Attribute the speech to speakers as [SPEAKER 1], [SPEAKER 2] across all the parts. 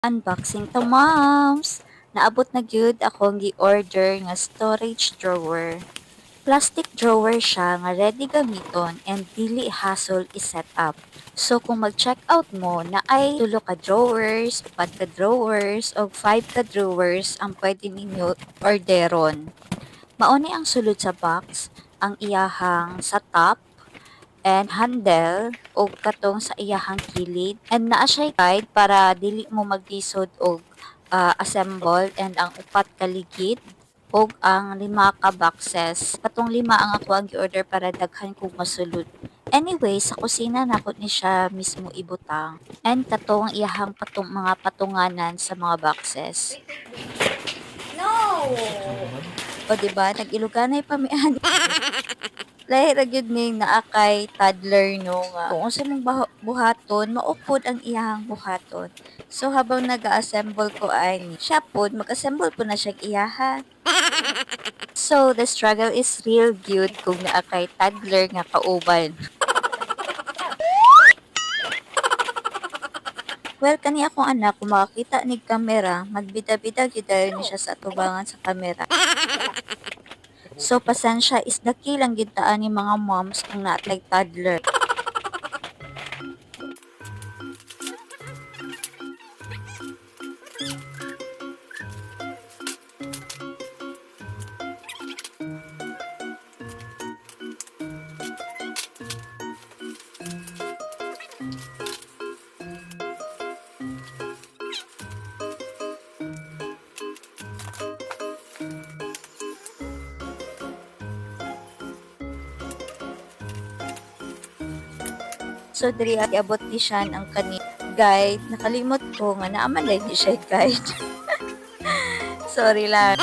[SPEAKER 1] Unboxing to moms! Naabot na gyud akong gi-order nga storage drawer. Plastic drawer siya nga ready gamiton and dili hassle i-set up. So kung mag-check out mo na ay 3 ka drawers, 4 ka drawers, o 5 ka drawers ang pwede ninyo orderon. Mauni ang sulod sa box, ang iyahang sa top and handle o katong sa iyahang kilid, and naa siya guide para dili mo maglisod og assemble, and ang upat ka ligid og ang 5 ka boxes. Katong 5 ang ako ang gi-order para daghan kog masulod. Anyway, sa kusina nako ni siya mismo ibutang, and katong iyahang mga patunganan sa mga boxes. No! O diba, nag-Iloganay pa mi ani. Lahi ra gyud ning naa kay toddler no nga kung unsa mong buhaton maupod ang iyahang buhaton. So habang nag-assemble ko ay siya pod mag-assemble po na siya iyaha. So the struggle is real gyud kung naa kay toddler nga kauban. Well, kani akong anak kung makakita nig kamera, magbida-bida gyud dayon ni siya sa atubangan sa kamera. So pasensya is dakilang gyud ta ani mga moms kung naatay toddler. So diri at iabot ni siya ang kani guide. Nakalimot ko nga naaman lang di siya guide. Sorry lang.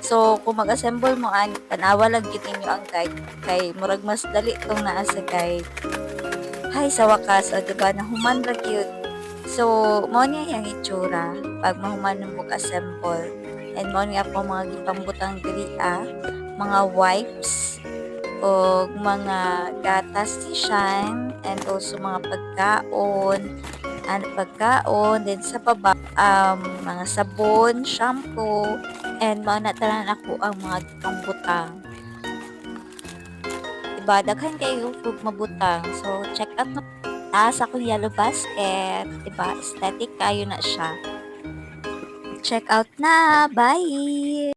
[SPEAKER 1] So kung mag-assemble mo ani, tanawa lang gid ninyo ang guide kay murag mas dali tong naa sa guide. Hay sa wakas, o diba nahuman ra gyud. So mao niya yang itsura pag mahuman mo assemble. And mao niya po mga gipambutang diri mga wipes o mga gatas ni Shine, and also mga pagkaon, then sa baba mga sabon, shampoo, and mga natalan ako ang mga gipambutang. Diba, daghan kayo food mabutang. So check out mo sa akong yellow basket. Diba, aesthetic kayo na siya. Check out na! Bye!